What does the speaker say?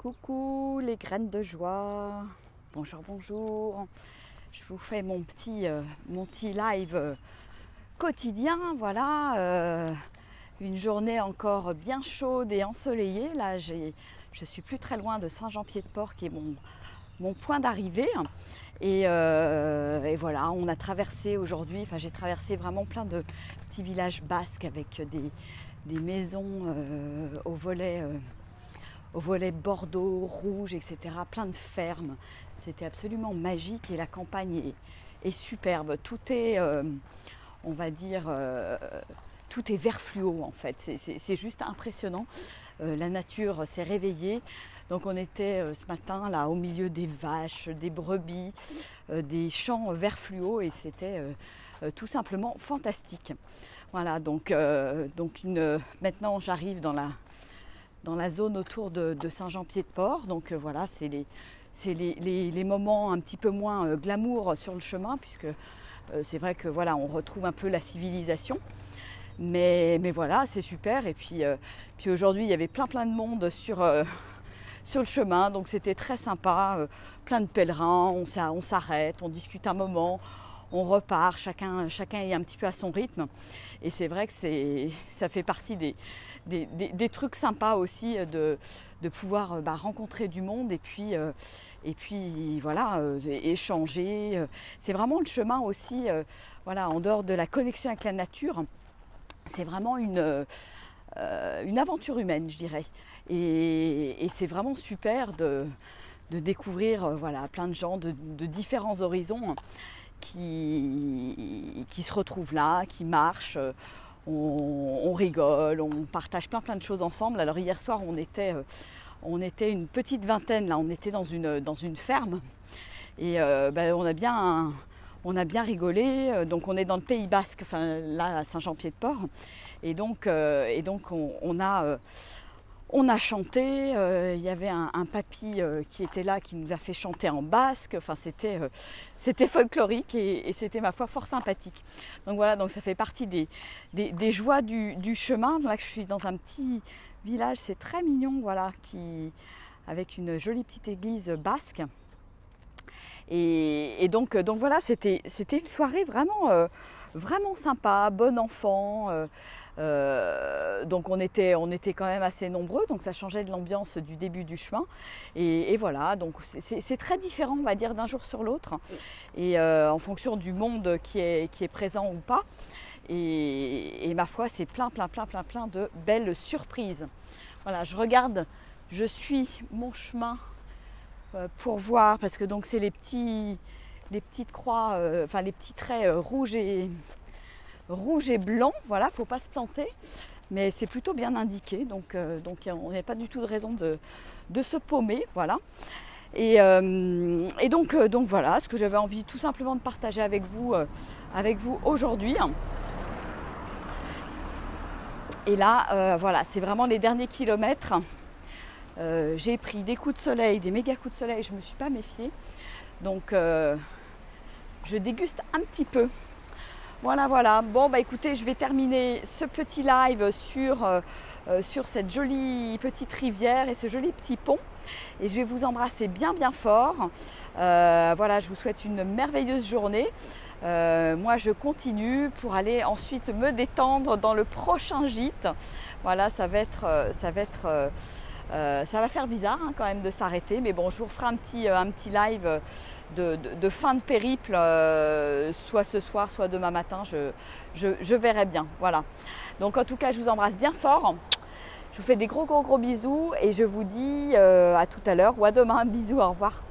Coucou les graines de joie, bonjour, bonjour. Je vous fais mon petit live quotidien, voilà. Une journée encore bien chaude et ensoleillée. Là, je suis plus très loin de Saint-Jean-Pied-de-Port qui est mon point d'arrivée. Et voilà, on a traversé aujourd'hui, j'ai traversé vraiment plein de petits villages basques avec des maisons au volet bordeaux, rouge, etc. Plein de fermes. C'était absolument magique et la campagne est superbe. Tout est, on va dire, tout est vert fluo en fait. C'est juste impressionnant. La nature s'est réveillée. Donc on était ce matin là au milieu des vaches, des brebis, des champs vert fluo et c'était tout simplement fantastique. Voilà, donc maintenant j'arrive dans la zone autour de Saint-Jean-Pied-de-Port. Donc voilà, c'est les moments un petit peu moins glamour sur le chemin, puisque c'est vrai que voilà, on retrouve un peu la civilisation. Mais voilà, c'est super. Et puis aujourd'hui, il y avait plein de monde sur le chemin, donc c'était très sympa. Plein de pèlerins, on s'arrête, on discute un moment, on repart, chacun est un petit peu à son rythme. Et c'est vrai que ça fait partie des trucs sympas aussi de pouvoir rencontrer du monde et puis voilà, échanger. C'est vraiment le chemin aussi, voilà, en dehors de la connexion avec la nature, c'est vraiment une aventure humaine, je dirais. Et c'est vraiment super de découvrir voilà, plein de gens de différents horizons qui se retrouvent là, qui marchent. On rigole, on partage plein de choses ensemble. Alors hier soir, on était une petite vingtaine, là, on était dans une ferme et on a bien rigolé. Donc on est dans le Pays Basque, là à Saint-Jean-Pied-de-Port, et donc on a chanté. Il y avait un papy qui était là, qui nous a fait chanter en basque. C'était folklorique et c'était ma foi fort sympathique. Donc voilà, donc ça fait partie des joies du chemin. Là, je suis dans un petit village, c'est très mignon, voilà, avec une jolie petite église basque. Et donc voilà, c'était une soirée vraiment sympa, bon enfant. Donc on était quand même assez nombreux, donc ça changeait de l'ambiance du début du chemin. Et voilà, donc c'est très différent, on va dire, d'un jour sur l'autre, et en fonction du monde qui est présent ou pas. Et ma foi, c'est plein de belles surprises. Voilà, je suis mon chemin pour voir, parce que donc c'est les petites croix, les petits traits rouges et blanc, voilà, faut pas se planter, mais c'est plutôt bien indiqué, donc on n'a pas du tout de raison de se paumer, voilà. Et donc voilà ce que j'avais envie tout simplement de partager avec vous aujourd'hui. Et là, voilà, c'est vraiment les derniers kilomètres. J'ai pris des coups de soleil, des méga coups de soleil, je me suis pas méfiée, donc je déguste un petit peu. Voilà. Bon, écoutez, je vais terminer ce petit live sur cette jolie petite rivière et ce joli petit pont. Et je vais vous embrasser bien fort. Voilà, je vous souhaite une merveilleuse journée. Moi, je continue pour aller ensuite me détendre dans le prochain gîte. Voilà, ça va faire bizarre quand même de s'arrêter, mais bon, je vous referai un petit live de fin de périple, soit ce soir, soit demain matin, je verrai bien. Voilà. Donc en tout cas, je vous embrasse bien fort. Je vous fais des gros bisous et je vous dis à tout à l'heure ou à demain. Bisous, au revoir.